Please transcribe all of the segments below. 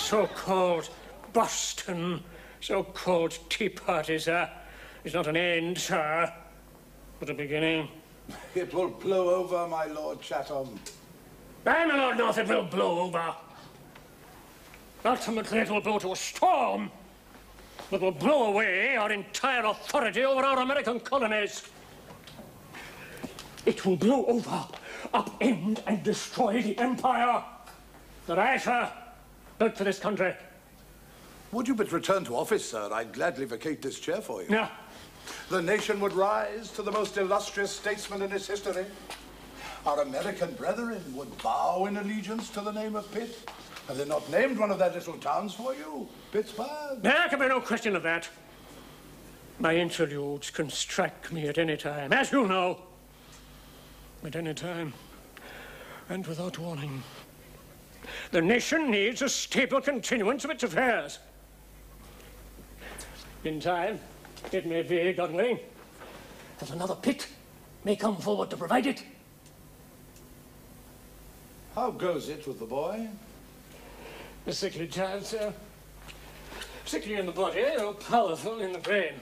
so-called Boston, so-called Tea Party, sir, is not an end, sir, but a beginning. It will blow over, my Lord Chatham. Aye, my Lord North, it will blow over. Ultimately, it will blow to a storm that will blow away our entire authority over our American colonies. It will blow over, upend and destroy the empire that I, sir, built for this country. Would you but return to office, sir, I'd gladly vacate this chair for you. Yeah. The nation would rise to the most illustrious statesman in its history. Our American brethren would bow in allegiance to the name of Pitt. Have they not named one of their little towns for you? Pittsburgh? There can be no question of that. My interludes can strike me at any time, as you know. At any time, and without warning. The nation needs a stable continuance of its affairs. In time, it may be, God willing, that another Pitt may come forward to provide it. How goes it with the boy? A sickly child, sir. Sickly in the body, though powerful in the brain.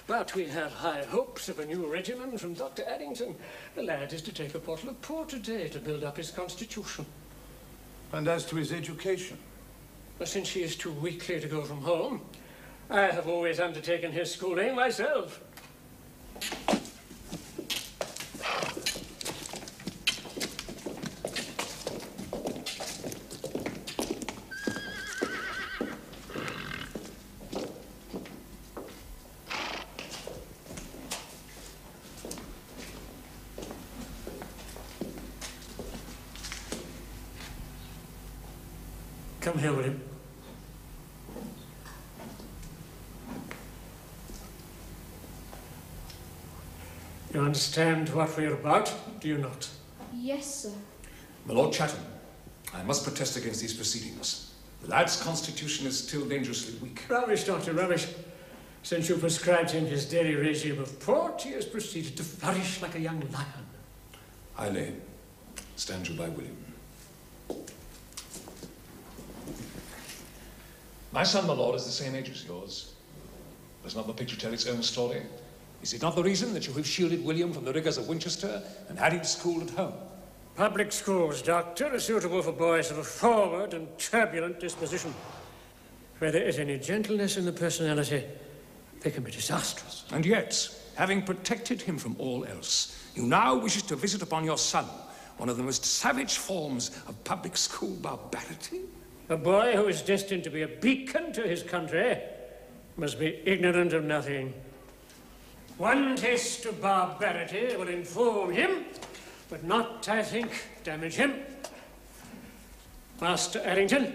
But we have high hopes of a new regimen from Dr. Addington. The lad is to take a bottle of port today to build up his constitution. And as to his education? But since he is too weakly to go from home, I have always undertaken his schooling myself. Come here, William. You understand what we're about, do you not? Yes, sir. My Lord Chatham, I must protest against these proceedings. The lad's constitution is still dangerously weak. Rubbish, Doctor, rubbish. Since you prescribed him his daily regime of port, he has proceeded to flourish like a young lion. Elaine, stand you by William. My son, my lord, is the same age as yours. Does not the picture tell its own story? Is it not the reason that you have shielded William from the rigours of Winchester and had him schooled at home? Public schools, Doctor, are suitable for boys of a forward and turbulent disposition. Where there is any gentleness in the personality, they can be disastrous. And yet, having protected him from all else, you now wish to visit upon your son one of the most savage forms of public school barbarity? A boy who is destined to be a beacon to his country must be ignorant of nothing. One taste of barbarity will inform him, but not, I think, damage him. Master Addington.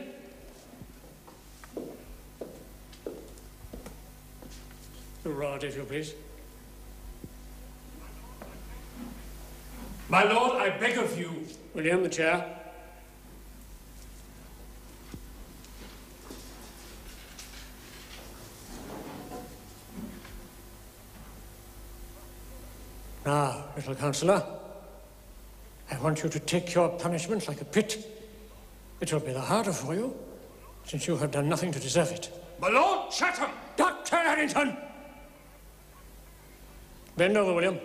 The rod, if you please. My lord, I beg of you. William, the chair. Now, little councillor, I want you to take your punishment like a Pitt. It will be the harder for you, since you have done nothing to deserve it. My Lord Chatham! Dr. Addington! Bend over, William.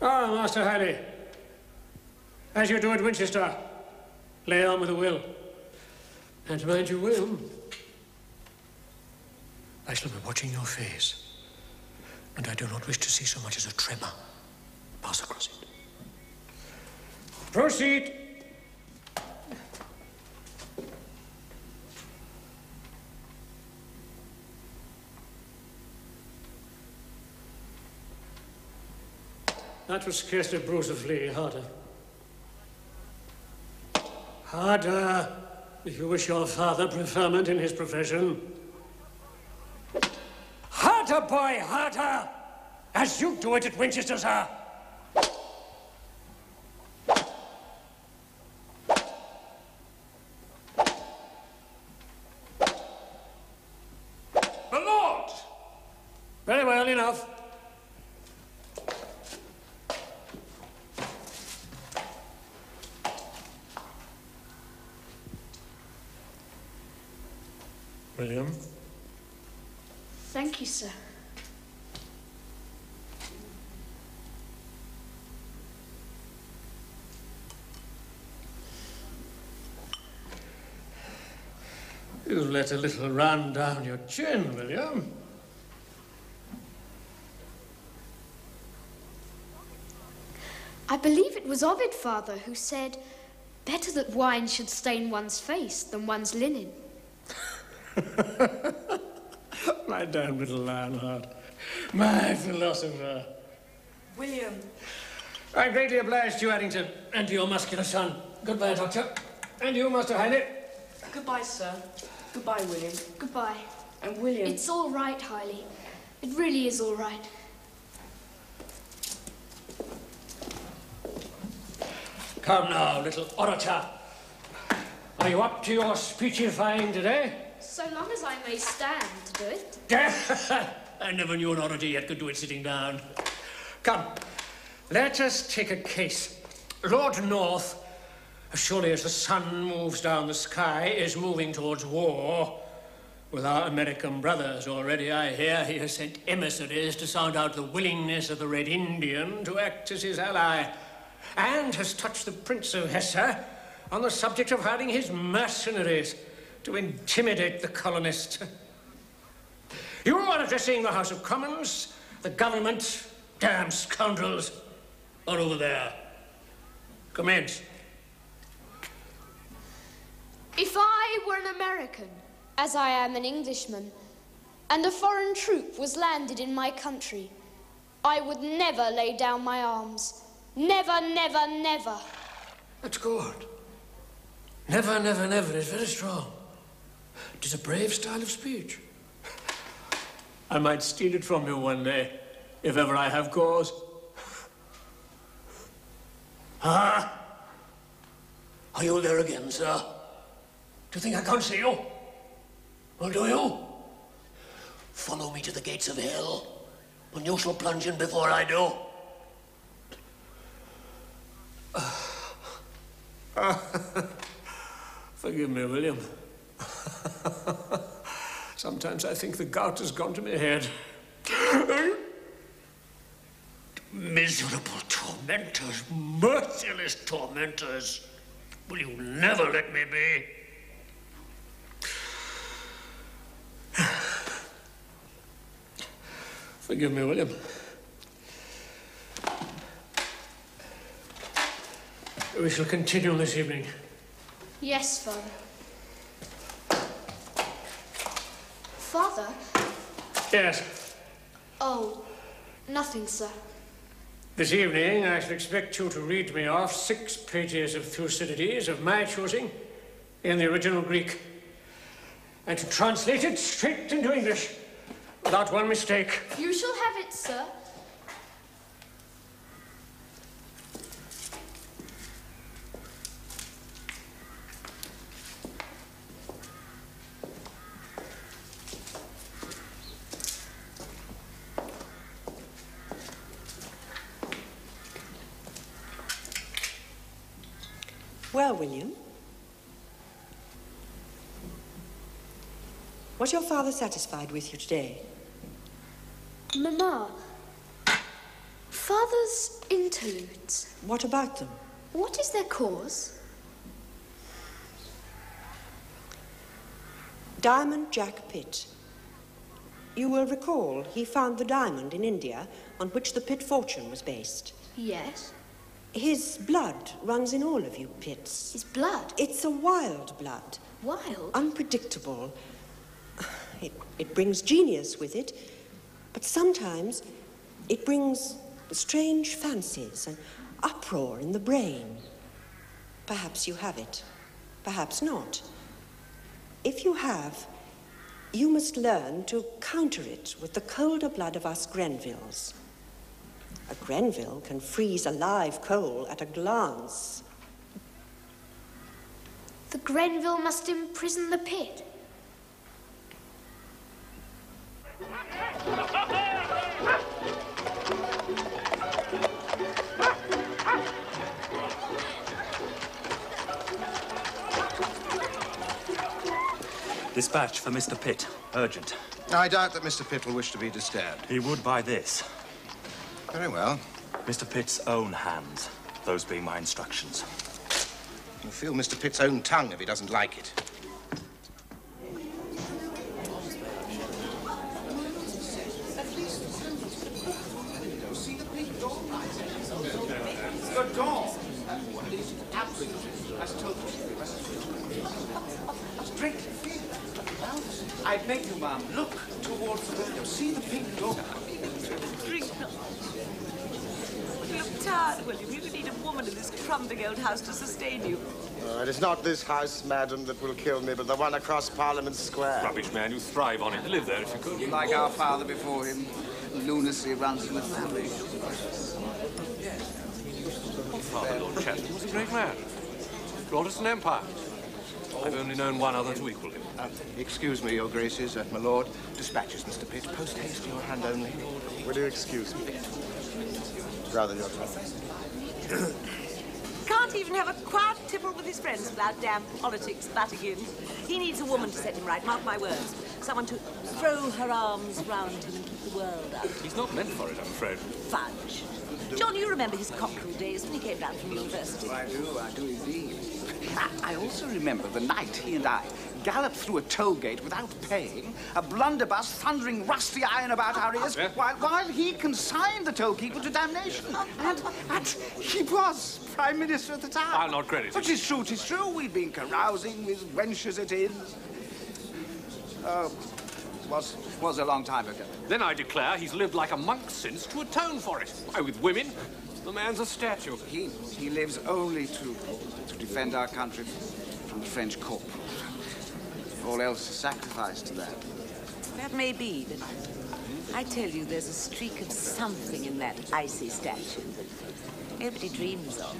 Ah, Master Harley. As you do at Winchester, lay on with a will. And mind you, William, I shall be watching your face. And I do not wish to see so much as a tremor pass across it. Proceed. That was scarcely a bruise of flea. Harder. Harder, if you wish your father preferment in his profession. Harder, boy, harder! As you do it at Winchester, sir! My lord! Very well, enough. William? Thank you, sir. You've let a little run down your chin, William. I believe it was Ovid, Father, who said, better that wine should stain one's face than one's linen. My damn little Lionheart. My philosopher. William. I'm greatly obliged to you, Addington, and to your muscular son. Goodbye, Doctor. And you, Master Hyley. Goodbye, sir. Goodbye, William. Goodbye. And William... It's all right, Hyley. It really is all right. Come now, little orator. Are you up to your speechifying today? So long as I may stand to do it. I never knew an orator yet could do it sitting down. Come, let us take a case. Lord North, as surely as the sun moves down the sky, is moving towards war with our American brothers. Already, I hear, he has sent emissaries to sound out the willingness of the Red Indian to act as his ally, and has touched the Prince of Hesse on the subject of hiring his mercenaries to intimidate the colonists. You are addressing the House of Commons, the government, damn scoundrels, are over there. Commence. If I were an American, as I am an Englishman, and a foreign troop was landed in my country, I would never lay down my arms. Never, never, never. That's good. Never, never, never is very strong. It is a brave style of speech. I might steal it from you one day, if ever I have cause. Ah! Are you there again, sir? Do you think I can't see you? Well, do you? Follow me to the gates of hell, and you shall plunge in before I do. Forgive me, William. Sometimes I think the gout has gone to my head. Miserable tormentors, merciless tormentors. Will you never let me be? Forgive me, William. We shall continue this evening. Yes, Father. Father? Yes. Oh, nothing, sir. This evening, I shall expect you to read me off 6 pages of Thucydides of my choosing in the original Greek, and to translate it straight into English without one mistake. You shall have it, sir. Well, William, was your father satisfied with you today? Mamma, Father's interludes. What about them? What is their cause? Diamond Jack Pitt. You will recall he found the diamond in India on which the Pitt fortune was based. Yes. His blood runs in all of you Pitts. His blood? It's a wild blood. Wild? Unpredictable. It brings genius with it, but sometimes it brings strange fancies and uproar in the brain. Perhaps you have it, perhaps not. If you have, you must learn to counter it with the colder blood of us Grenvilles. A Grenville can freeze a live coal at a glance. The Grenville must imprison the Pitt. The Dispatch for Mr. Pitt. Urgent. I doubt that Mr. Pitt will wish to be disturbed. He would by this. Very well. Mr. Pitt's own hands. Those being my instructions. He'll feel Mr. Pitt's own tongue if he doesn't like it. The door. Straight. I beg you, ma'am, look towards the window. See the pink door. Drink. You look tired, William. You need a woman in this crumbling old house to sustain you. It is not this house, madam, that will kill me, but the one across Parliament Square. Rubbish, man. You thrive on it. Live there if you could. Like our father before him. Lunacy runs in the family. Father, Lord Chatham, was a great man. Brought us an empire. I've only known one other to equal him. Excuse me, Your Graces, my lord. Dispatches, Mr. Pitt. Post haste, your hand only. Will you excuse me? Rather your time. Can't even have a quiet tipple with his friends without damn politics butting in. He needs a woman to set him right, mark my words. Someone to throw her arms round him and keep the world out. He's not meant for it, I'm afraid. Fudge. John, you remember his cockerel days when he came down from university? I do indeed. I also remember the night he and I galloped through a toll gate without paying, a blunderbuss thundering rusty iron about our ears, while he consigned the tollkeeper to damnation. And he was Prime Minister at the time. I'll not credit it. But 'tis true, we'd been carousing with wenches at inns. Was a long time ago. Then I declare he's lived like a monk since to atone for it. Why, with women, the man's a statue. He lives only to defend our country from the French corp. All else is sacrificed to that. That may be, but I tell you, there's a streak of something in that icy statue that nobody dreams of.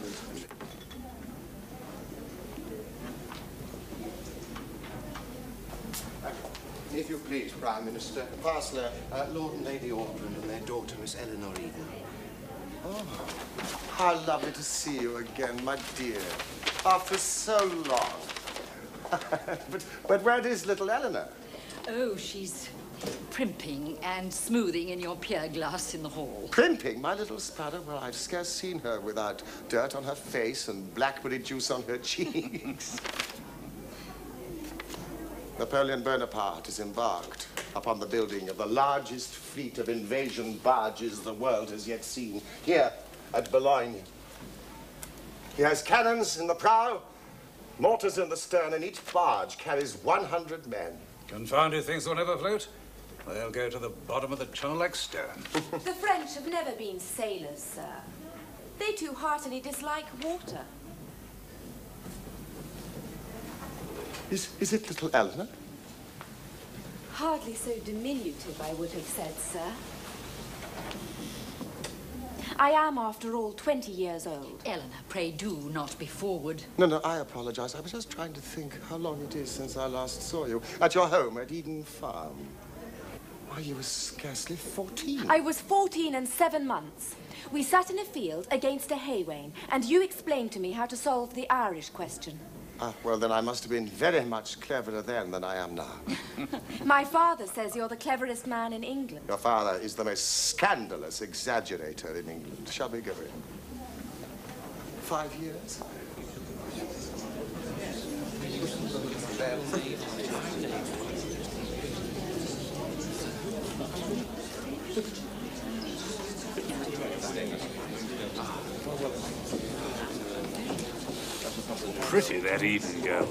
If you please, Prime Minister. Parslow, Lord and Lady Alfred and their daughter, Miss Eleanor Eden. Oh, how lovely to see you again, my dear. After so long. but where is little Eleanor? Oh, she's primping and smoothing in your pier glass in the hall. Primping? My little sputter? Well, I've scarce seen her without dirt on her face and blackberry juice on her cheeks. Napoleon Bonaparte is embarked upon the building of the largest fleet of invasion barges the world has yet seen, here at Boulogne. He has cannons in the prow, mortars in the stern, and each barge carries 100 men. Confounded things will never float. They'll go to the bottom of the channel like stone. The French have never been sailors, sir. They too heartily dislike water. Is it little Eleanor? Hardly so diminutive, I would have said, sir. I am, after all, 20 years old. Eleanor, pray do not be forward. No, I apologize. I was just trying to think how long it is since I last saw you. At your home at Eden Farm. Why, you were scarcely 14. I was 14 and 7 months. We sat in a field against a hay wain, and you explained to me how to solve the Irish question. Well, then I must have been very much cleverer then than I am now. My father says you're the cleverest man in England. Your father is the most scandalous exaggerator in England. Shall we go in? 5 years? Pretty, that Eden girl.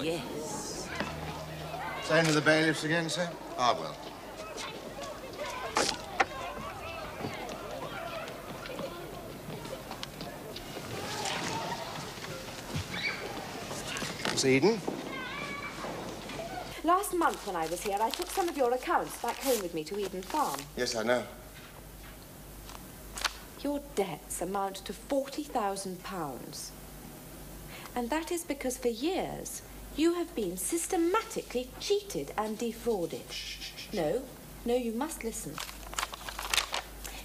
Yes. Saying to the bailiffs again, sir? Ah, well. Miss Eden? Last month when I was here, I took some of your accounts back home with me to Eden Farm. Yes, I know. Your debts amount to £40,000. And that is because for years you have been systematically cheated and defrauded. No, you must listen.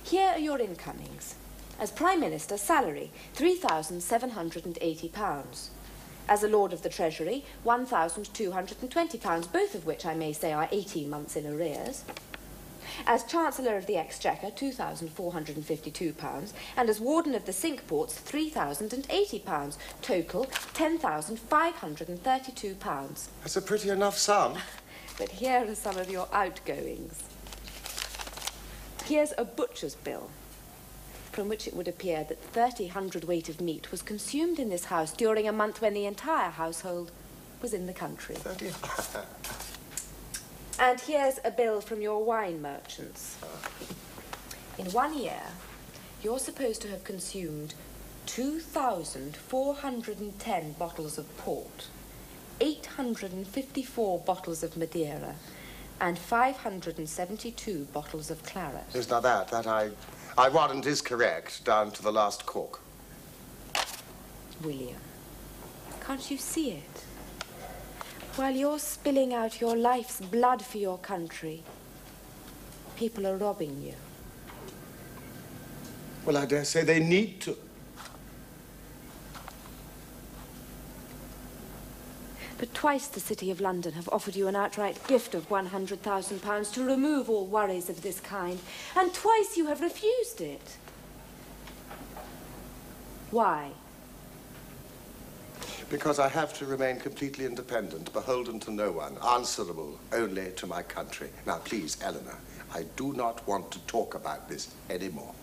Here are your incomings. As Prime Minister, salary, £3,780. As a Lord of the Treasury, £1,220, both of which I may say are 18 months in arrears. As Chancellor of the Exchequer, £2,452, and as Warden of the Cinque Ports, £3,080. Total, £10,532. That's a pretty enough sum. But here are some of your outgoings. Here's a butcher's bill, from which it would appear that 30 hundredweight of meat was consumed in this house during a month when the entire household was in the country. 30. And here's a bill from your wine merchants. In 1 year, you're supposed to have consumed 2,410 bottles of port, 854 bottles of Madeira, and 572 bottles of claret. It's not that. I warrant is correct, down to the last cork. William, can't you see it? While you're spilling out your life's blood for your country, people are robbing you. Well, I dare say they need to. But twice the City of London have offered you an outright gift of £100,000 to remove all worries of this kind, and twice you have refused it. Why? Because I have to remain completely independent, beholden to no one, answerable only to my country. Now, please, Eleanor, I do not want to talk about this anymore.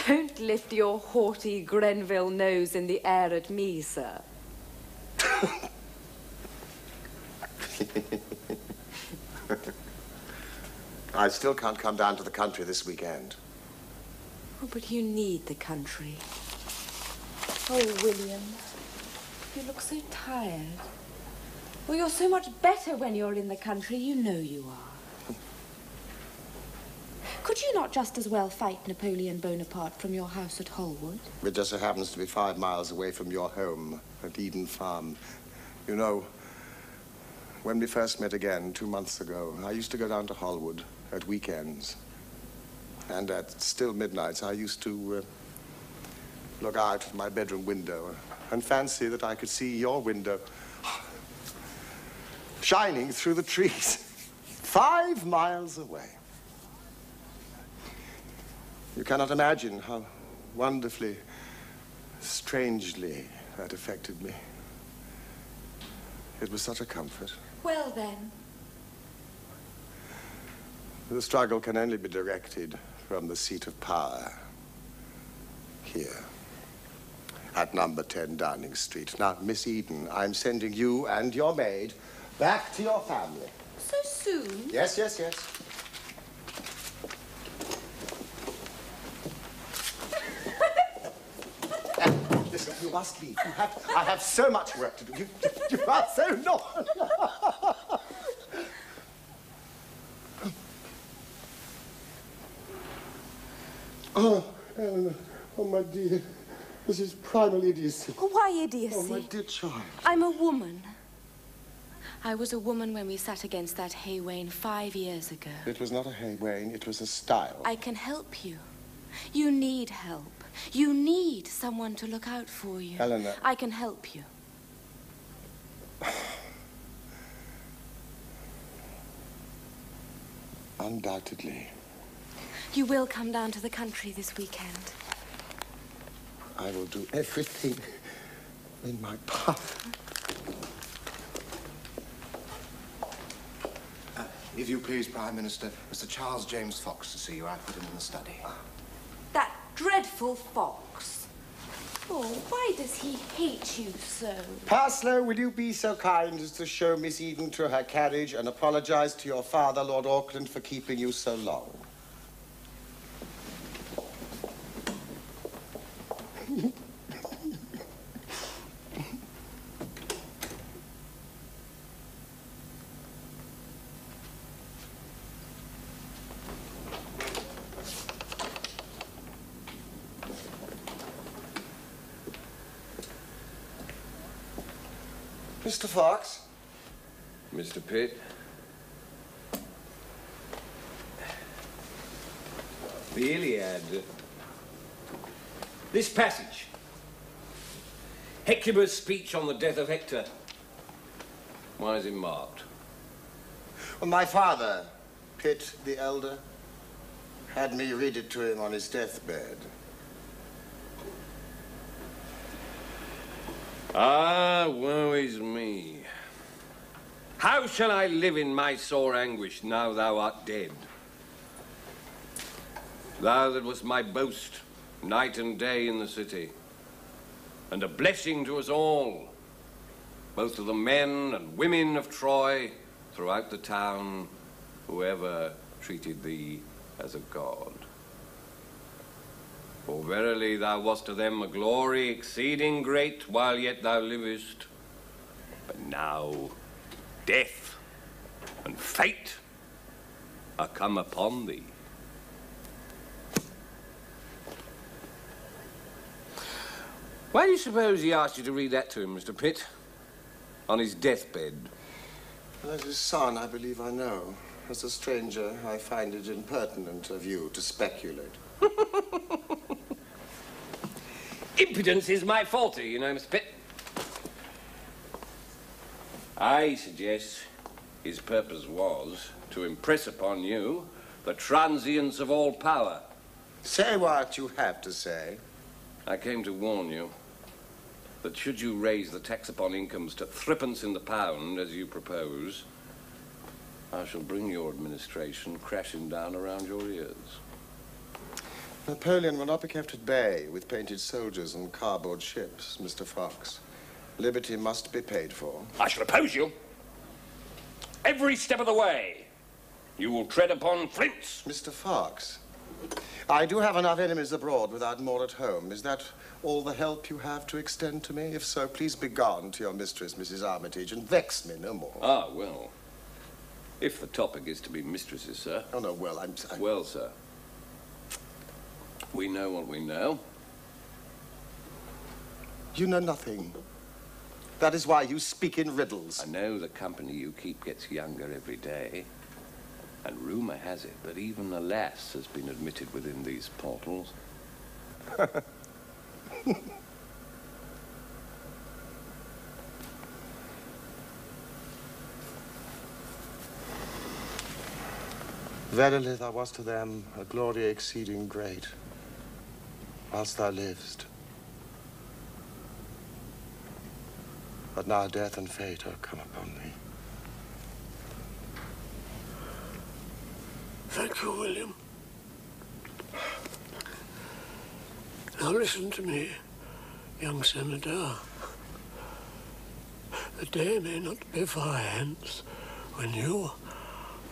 Don't lift your haughty Grenville nose in the air at me, sir. I still can't come down to the country this weekend. Oh, but you need the country. Oh, William, you look so tired. Well, you're so much better when you're in the country. You know you are. Could you not just as well fight Napoleon Bonaparte from your house at Holwood? It just so happens to be 5 miles away from your home at Eden Farm. You know, when we first met again 2 months ago, I used to go down to Holwood at weekends. And at still midnights, I used to look out of my bedroom window and fancy that I could see your window shining through the trees 5 miles away. You cannot imagine how wonderfully, strangely that affected me. It was such a comfort. Well, then. The struggle can only be directed from the seat of power. Here. At number 10 Downing Street. Now, Miss Eden, I'm sending you and your maid back to your family. So soon? Yes, yes, yes. Listen, you must leave. I have so much work to do. You are so naughty. Oh, Eleanor. Oh, my dear. This is primal idiocy. Why idiocy? Oh, my dear child. I'm a woman. I was a woman when we sat against that hay wain 5 years ago. It was not a hay wain, it was a stile. I can help you. You need help. You need someone to look out for you. Eleanor. I can help you. Undoubtedly. You will come down to the country this weekend. I will do everything in my power. If you please, Prime Minister, Mr. Charles James Fox to see you. I've put him in the study. That dreadful Fox. Oh, why does he hate you so? Parslow, will you be so kind as to show Miss Eden to her carriage and apologize to your father, Lord Auckland, for keeping you so long? Mr. Fox? Mr. Pitt? The Iliad. This passage. Hecuba's speech on the death of Hector. Why is it marked? Well, my father, Pitt the elder, had me read it to him on his deathbed. Ah, woe is me. How shall I live in my sore anguish now thou art dead? Thou that wast my boast, night and day in the city, and a blessing to us all, both to the men and women of Troy, throughout the town, whoever treated thee as a god. For verily thou wast to them a glory exceeding great while yet thou livest. But now death and fate are come upon thee. Why do you suppose he asked you to read that to him, Mr. Pitt? On his deathbed? As his son, I believe I know. As a stranger, I find it impertinent of you to speculate. Impudence is my forte, you know, Mr. Pitt. I suggest his purpose was to impress upon you the transience of all power. Say what you have to say. I came to warn you that should you raise the tax upon incomes to 3p in the pound, as you propose, I shall bring your administration crashing down around your ears. Napoleon will not be kept at bay with painted soldiers and cardboard ships, Mr. Fox. Liberty must be paid for. I shall oppose you. Every step of the way, you will tread upon flints. Mr. Fox, I do have enough enemies abroad without more at home. Is that all the help you have to extend to me? If so, please begone to your mistress, Mrs. Armitage, and vex me no more. Ah, well. If the topic is to be mistresses, sir. Oh, no, well, Well, sir. We know what we know. You know nothing. That is why you speak in riddles. I know the company you keep gets younger every day. And rumour has it that even a lass has been admitted within these portals. Verily thou wast to them a glory exceeding great, whilst thou livest. But now death and fate are come upon thee. Thank you, William. Now listen to me, young Senator. The day may not be far hence when you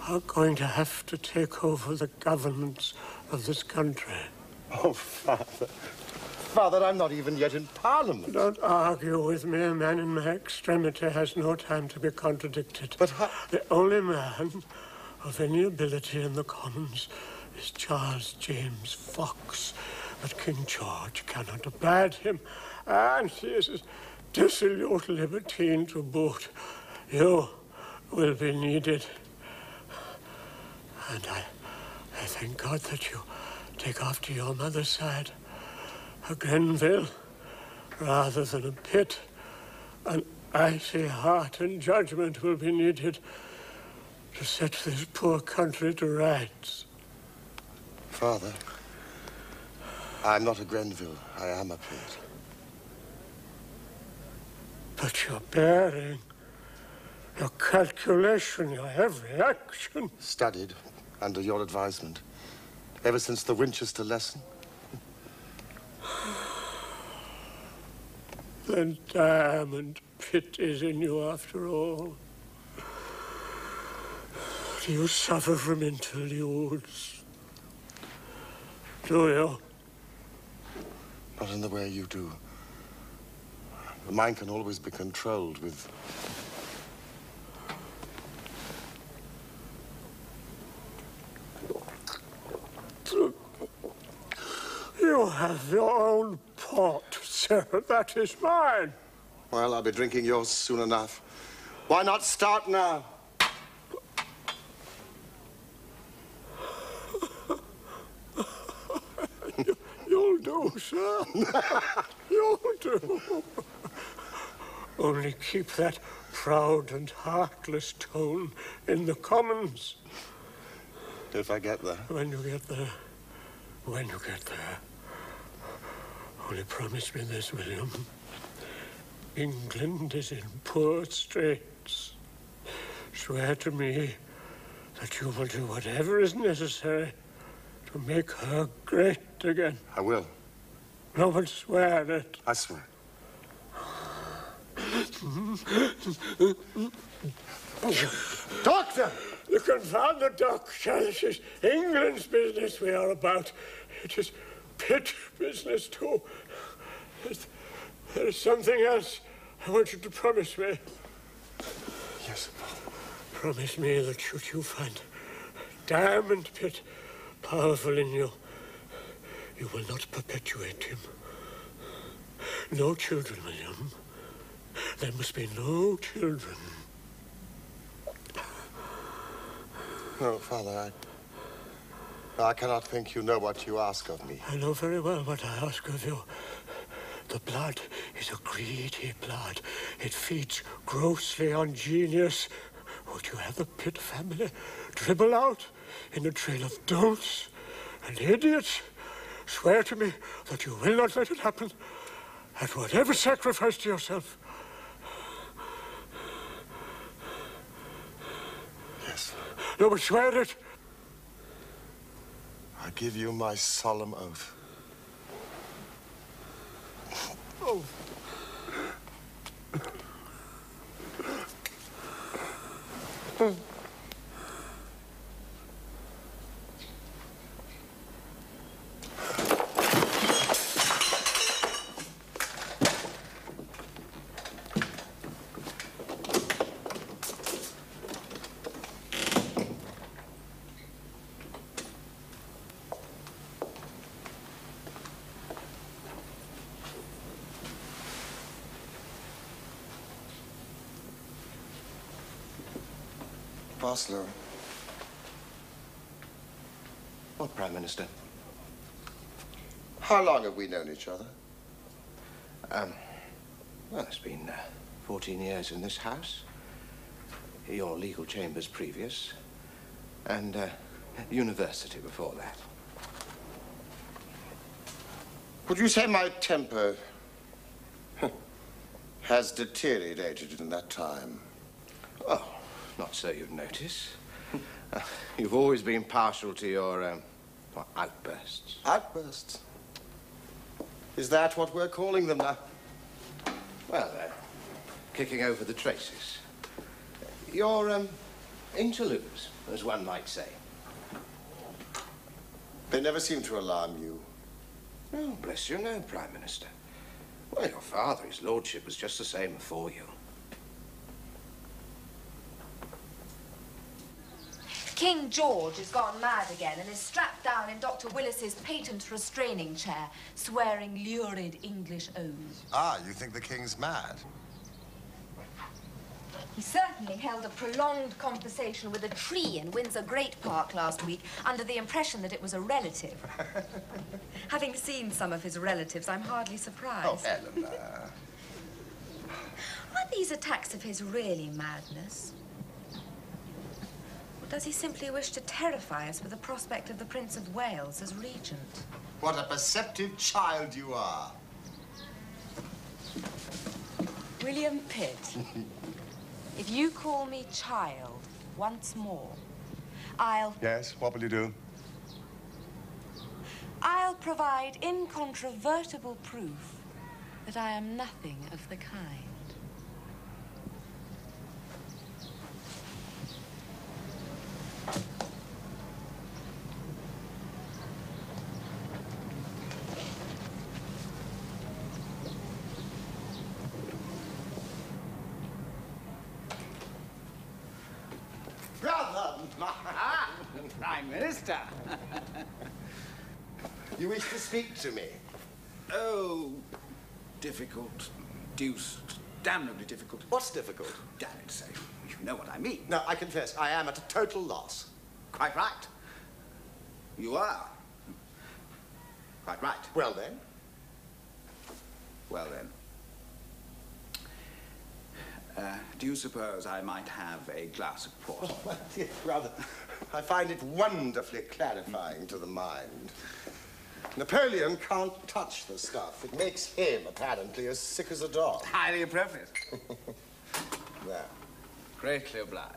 are going to have to take over the government of this country. Oh, Father. Father, I'm not even yet in Parliament. Don't argue with me. A man in my extremity has no time to be contradicted. But how... The only man of any ability in the Commons is Charles James Fox. But King George cannot abide him, and he is a dissolute libertine to boot. You will be needed. And I thank God that you take after your mother's side. A Grenville rather than a Pitt. An icy heart and judgment will be needed to set this poor country to rights. Father, I'm not a Grenville. I am a Pitt. But your bearing, your calculation, your every action. Studied under your advisement. Ever since the Winchester lesson. Then Diamond Pitt is in you after all. Do you suffer from interludes? Do you? Not in the way you do. The mind can always be controlled with... You have your own pot, sir. That is mine. Well, I'll be drinking yours soon enough. Why not start now? You'll do, sir. You'll do. Only keep that proud and heartless tone in the Commons. If I get there. When you get there. When you get there. Only promise me this, William. England is in poor straits. Swear to me that you will do whatever is necessary to make her great again. I will. No, but swear it. I swear. Doctor! You confound the doctor. This is England's business we are about. It is Pitt business, too. There is something else I want you to promise me. Yes. Promise me that should you find Diamond Pitt powerful in you, you will not perpetuate him. No children, William. There must be no children. No, Father, I cannot think you know what you ask of me. I know very well what I ask of you. The blood is a greedy blood. It feeds grossly on genius. Would you have the Pitt family dribble out in a trail of dolts and idiots? Swear to me that you will not let it happen, at whatever sacrifice to yourself. Yes. No, but swear it. I give you my solemn oath. Oh. Parslow. What, Prime Minister? How long have we known each other? Well, it's been 14 years in this house. Your legal chambers previous. And university before that. Would you say my temper has deteriorated in that time? Oh, not so you'd notice. You've always been partial to your outbursts. Outbursts? Is that what we're calling them now? Well, kicking over the traces. Your interludes, as one might say. They never seem to alarm you. Oh, bless you, no, Prime Minister. Well, your father, his lordship, was just the same before you. King George has gone mad again and is strapped down in Dr. Willis's patent restraining chair, swearing lurid English oaths. Ah, you think the king's mad? He certainly held a prolonged conversation with a tree in Windsor Great Park last week under the impression that it was a relative. Having seen some of his relatives, I'm hardly surprised. Oh, Eleanor. Are these attacks of his really madness? Or does he simply wish to terrify us with the prospect of the Prince of Wales as regent? What a perceptive child you are. William Pitt. If you call me child once more, Yes, what will you do? I'll provide incontrovertible proof that I am nothing of the kind. Brother, Prime Minister. You wish to speak to me? Oh, difficult, deuced, damnably difficult. What's difficult? Damn it, say, you know what I mean. No, I confess, I am at a total loss. Quite right. You are. Quite right. Well, then. Well, then. Do you suppose I might have a glass of port? Oh, my dear brother, I find it wonderfully clarifying to the mind. Napoleon can't touch the stuff. It makes him, apparently, as sick as a dog. Highly appropriate. There. Greatly obliged.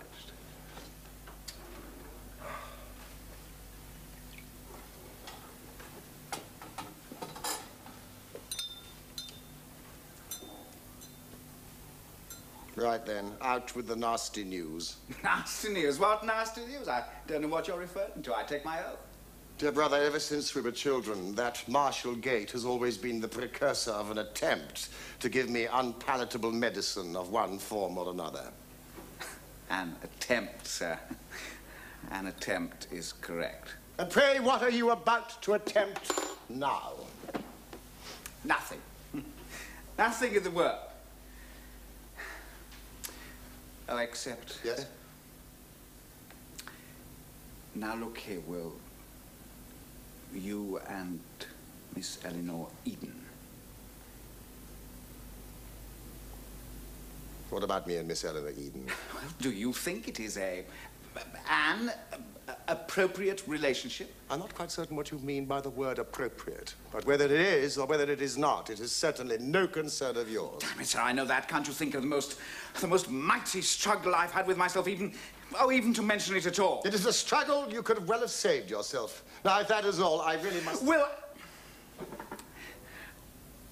Right then, out with the nasty news. Nasty news? What nasty news? I don't know what you're referring to. I take my oath. Dear brother, ever since we were children, that martial gait has always been the precursor of an attempt to give me unpalatable medicine of one form or another. An attempt, sir. An attempt is correct. And pray, what are you about to attempt now? Nothing. Nothing in the world. Oh, except... Yes? Now look here, Will. You and Miss Eleanor Eden. What about me and Miss Eleanor Eden? Well, do you think it is an appropriate relationship? I'm not quite certain what you mean by the word appropriate. But whether it is or whether it is not, it is certainly no concern of yours. Damn it, sir, I know that. Can't you think of the most mighty struggle I've had with myself, even to mention it at all? It is a struggle you could well have saved yourself. Now, if that is all, I really must... Well,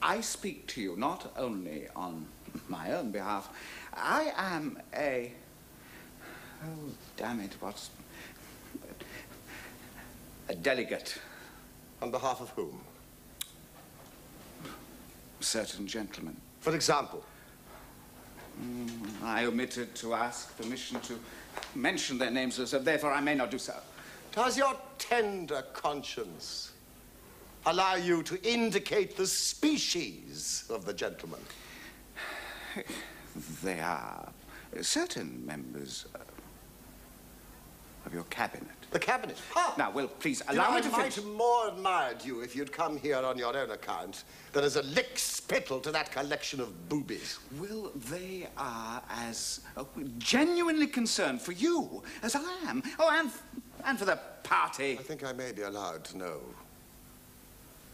I speak to you not only on my own behalf. I am a... Oh, damn it, what's... a delegate. On behalf of whom? Certain gentlemen. For example? I omitted to ask permission to mention their names, so therefore I may not do so. Does your tender conscience allow you to indicate the species of the gentleman? They are certain members of your cabinet. The cabinet? Ah! Now, Will, please allow me to finish. I might have more admired you if you'd come here on your own account than as a lick-spittle to that collection of boobies. Will, they are as genuinely concerned for you as I am. Oh, and for the party. I think I may be allowed to know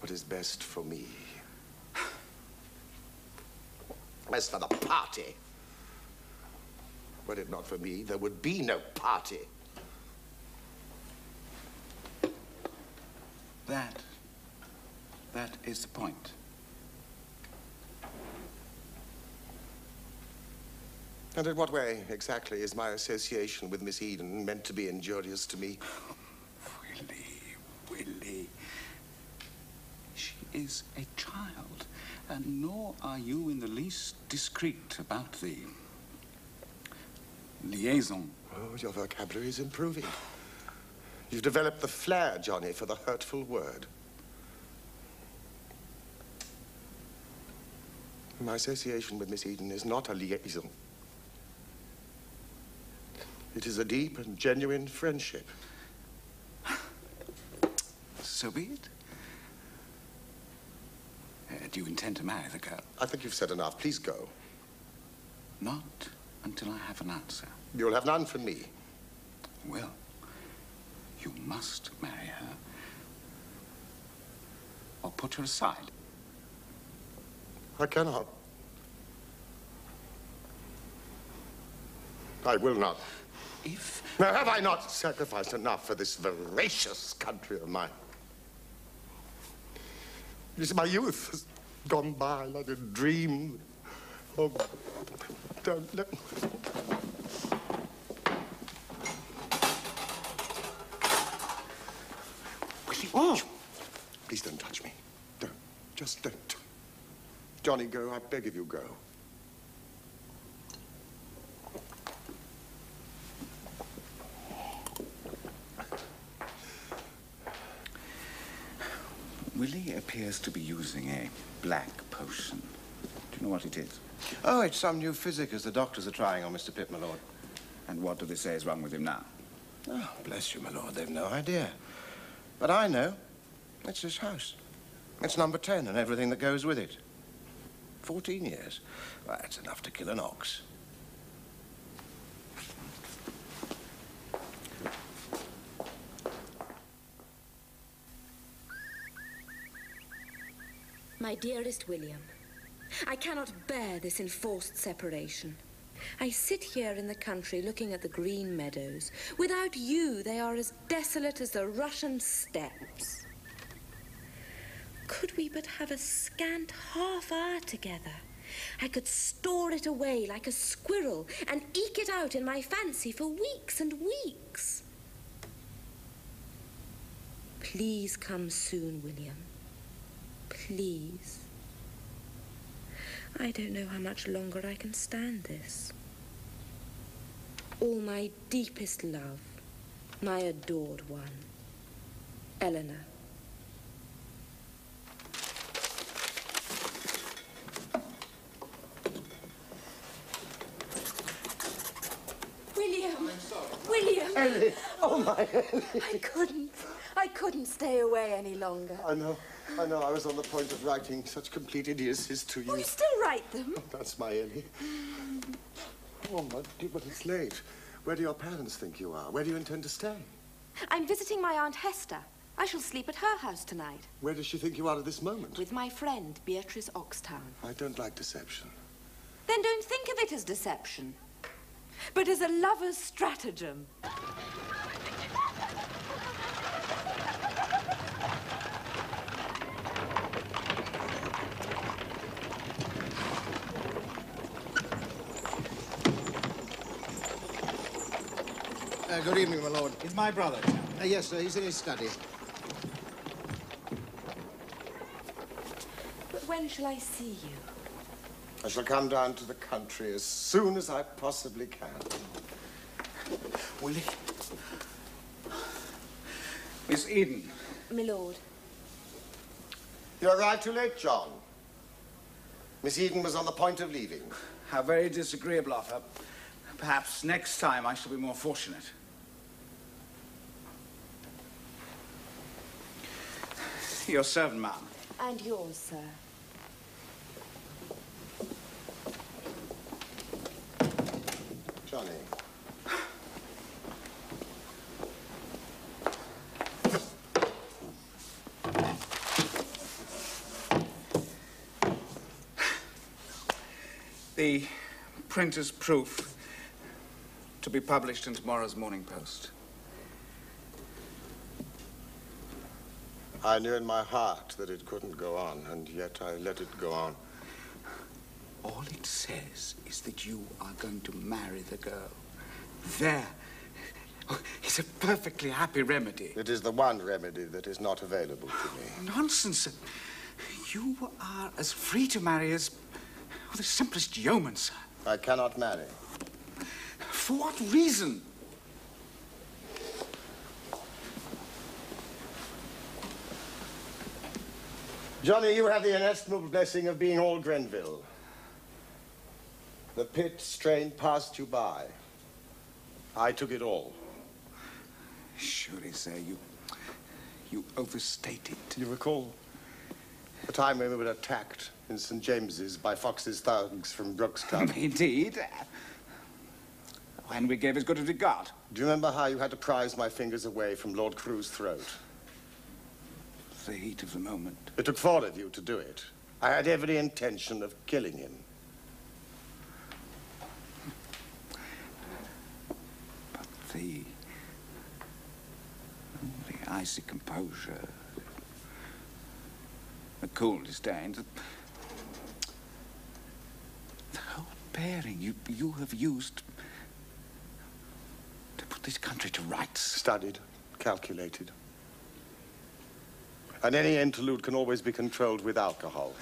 what is best for me. As for the party, were it not for me, there would be no party. That is the point. And in what way, exactly, is my association with Miss Eden meant to be injurious to me? Willie. She is a child, and nor are you in the least discreet about the liaison. Oh, your vocabulary is improving. You've developed the flair, Johnny, for the hurtful word. My association with Miss Eden is not a liaison. It is a deep and genuine friendship. So be it. Do you intend to marry the girl? I think you've said enough. Please go. Not until I have an answer. You'll have none from me. Well, you must marry her. Or put her aside. I cannot. I will not. If... Now, have I not sacrificed enough for this voracious country of mine? You see, my youth has gone by like a dream. Oh, don't let... Oh. Please don't touch me. Don't. Just don't. Johnny, go. I beg of you, go. Willie appears to be using a black potion. Do you know what it is? Oh, it's some new physic as the doctors are trying on Mr. Pitt, my lord. And what do they say is wrong with him now? Oh, bless you, my lord. They've no idea. But I know. It's this house. It's number 10 and everything that goes with it. 14 years. Well, that's enough to kill an ox. My dearest William, I cannot bear this enforced separation. I sit here in the country looking at the green meadows. Without you, they are as desolate as the Russian steppes. Could we but have a scant half hour together, I could store it away like a squirrel and eke it out in my fancy for weeks and weeks. Please come soon, William. Please. I don't know how much longer I can stand this. All my deepest love, my adored one, Eleanor. William! Ellie! Oh, my Ellie! I couldn't stay away any longer. I know. I was on the point of writing such complete idiocies to you. Oh, you still write them? That's my Ellie. Oh, but it's late. Where do your parents think you are? Where do you intend to stay? I'm visiting my Aunt Hester. I shall sleep at her house tonight. Where does she think you are at this moment? With my friend, Beatrice Oxtown. I don't like deception. Then don't think of it as deception, but as a lover's stratagem. Good evening, my lord. Is my brother? Yes, sir. He's in his study. But when shall I see you? I shall come down to the country as soon as I possibly can. Willie? Miss Eden. My lord. You arrived too late, John. Miss Eden was on the point of leaving. How very disagreeable of her. Perhaps next time I shall be more fortunate. Your servant, ma'am. And yours, sir. Johnny. The printer's proof to be published in tomorrow's Morning Post. I knew in my heart that it couldn't go on, and yet I let it go on. All it says is that you are going to marry the girl. There. Oh, it's a perfectly happy remedy. It is the one remedy that is not available to me. Nonsense. You are as free to marry as the simplest yeoman, sir. I cannot marry. For what reason? Johnny, you have the inestimable blessing of being all Grenville. The Pitt strain passed you by. I took it all. Surely, sir, you overstate it. Do you recall the time when we were attacked in St. James's by Fox's thugs from Brookstown? Indeed. When we gave as good as we got. Do you remember how you had to prise my fingers away from Lord Crewe's throat? The heat of the moment. It took 4 of you to do it. I had every intention of killing him. But the icy composure, the cool disdain, the whole bearing you have used to put this country to rights. Studied, calculated. And any interlude can always be controlled with alcohol.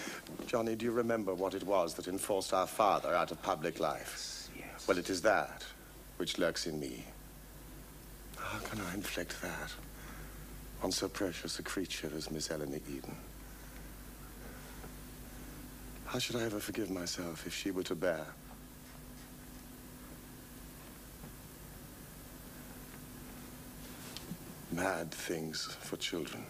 Johnny, do you remember what it was that enforced our father out of public life? Yes. Well, it is that which lurks in me. How can I inflict that on so precious a creature as Miss Eleanor Eden? How should I ever forgive myself if she were to bear? Mad things for children.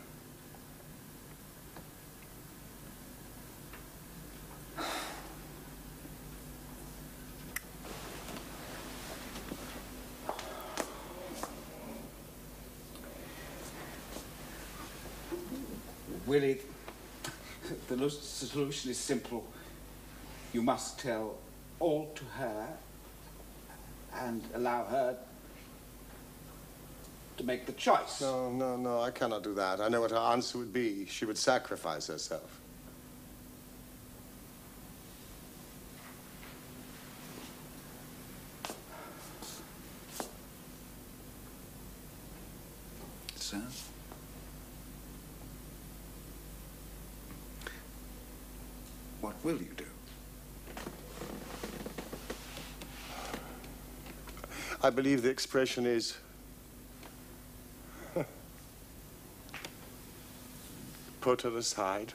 Willie, The solution is simple. You must tell all to her and allow her to make the choice. No, I cannot do that. I know what her answer would be. She would sacrifice herself. Sir? What will you do? I believe the expression is put her aside.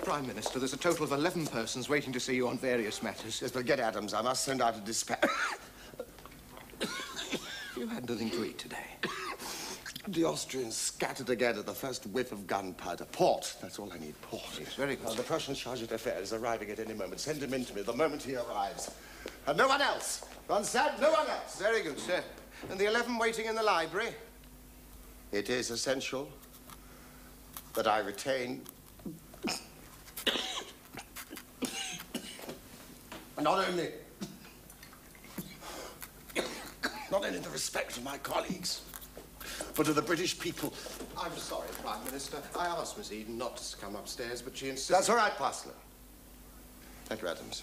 Prime Minister, there's a total of 11 persons waiting to see you on various matters. Yes, but get Adams. I must send out a dispatch. You had nothing to eat today. The Austrians scattered again at the first whiff of gunpowder. Port. That's all I need. Port. Yes, very good. The Prussian charge d'affaires is arriving at any moment. Send him in to me the moment he arrives. And no one else. Understand? No one else. Very good, sir. And the 11 waiting in the library? It is essential that I retain not only the respect of my colleagues, but of the British people. I'm sorry, Prime Minister. I asked Miss Eden not to come upstairs, but she insisted... That's all right, Parslow. Thank you, Adams.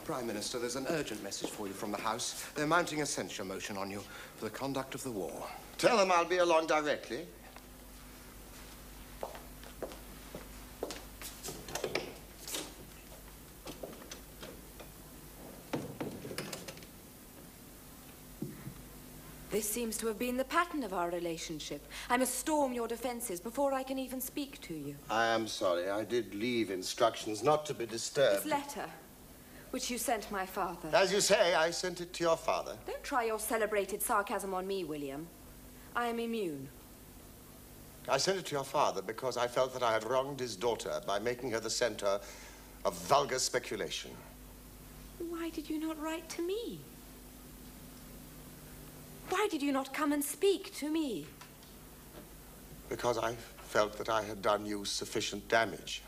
Prime Minister, there's an urgent message for you from the House. They're mounting a censure motion on you for the conduct of the war. Tell them I'll be along directly. This seems to have been the pattern of our relationship. I must storm your defenses before I can even speak to you. I am sorry. I did leave instructions not to be disturbed. This letter, which you sent my father. As you say, I sent it to your father. Don't try your celebrated sarcasm on me, William. I am immune. I sent it to your father because I felt that I had wronged his daughter by making her the center of vulgar speculation. Why did you not write to me? Why did you not come and speak to me? Because I felt that I had done you sufficient damage.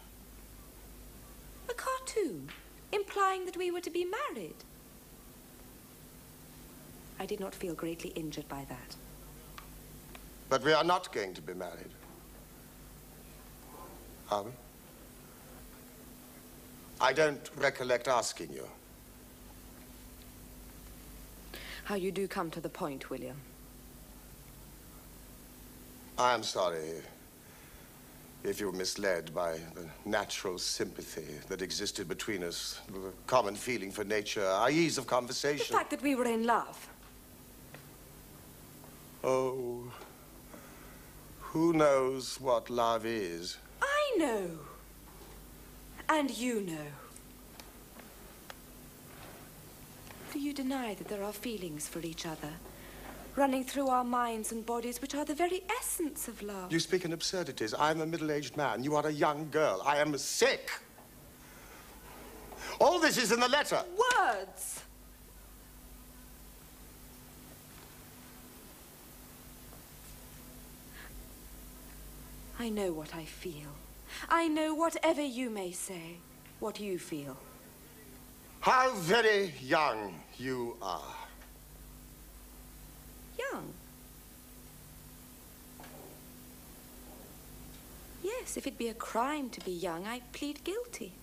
A cartoon, implying that we were to be married. I did not feel greatly injured by that. But we are not going to be married. Are we? I don't recollect asking you. How you do come to the point, William. I am sorry if you were misled by the natural sympathy that existed between us, the common feeling for nature, our ease of conversation. The fact that we were in love. Oh, who knows what love is? I know. And you know. Do you deny that there are feelings for each other, running through our minds and bodies, which are the very essence of love? You speak in absurdities. I'm a middle-aged man. You are a young girl. I am sick. All this is in the letter. Words! I know what I feel. I know whatever you may say, what you feel. How very young you are. Young? Yes. Yes, if it be a crime to be young, I plead guilty.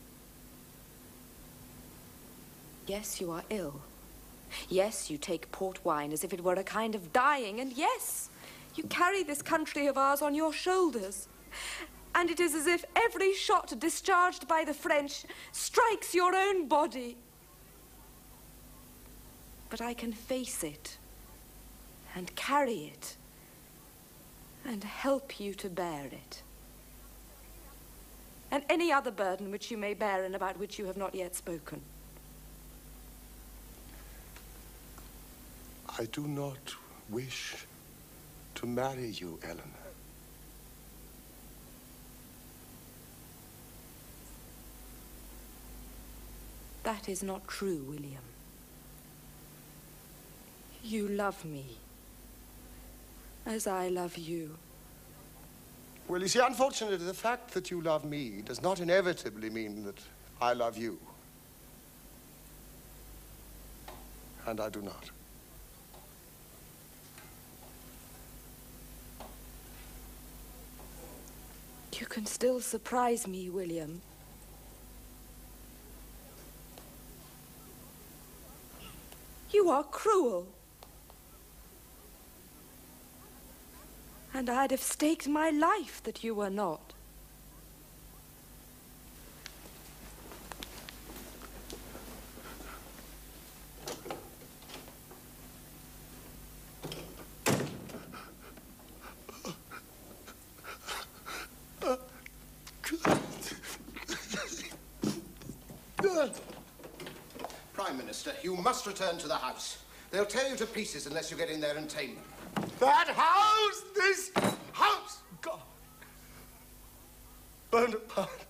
Yes, you are ill. Yes, you take port wine as if it were a kind of dying, and yes, you carry this country of ours on your shoulders. And it is as if every shot discharged by the French strikes your own body. But I can face it, and carry it, and help you to bear it. And any other burden which you may bear and about which you have not yet spoken. I do not wish to marry you, Eleanor. That is not true, William. You love me, as I love you. Well, you see, unfortunately, the fact that you love me does not inevitably mean that I love you. And I do not. You can still surprise me, William. You are cruel. And I'd have staked my life that you were not. Prime Minister, you must return to the house. They'll tear you to pieces unless you get in there and tame them. That house! This house! God! Burned apart.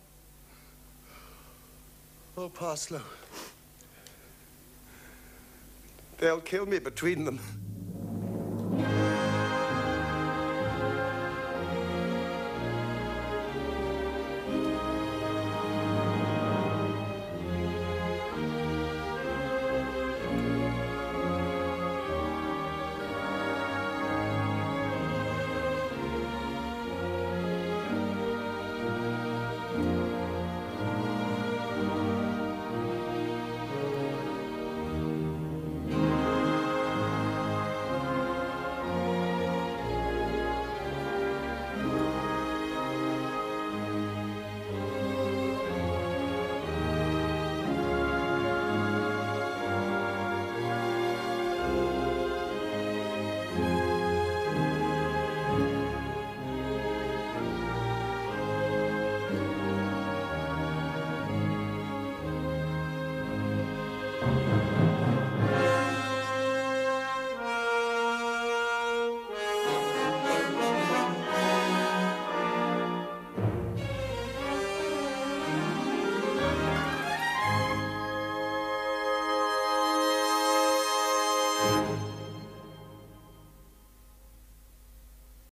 Oh, Parslow. They'll kill me between them.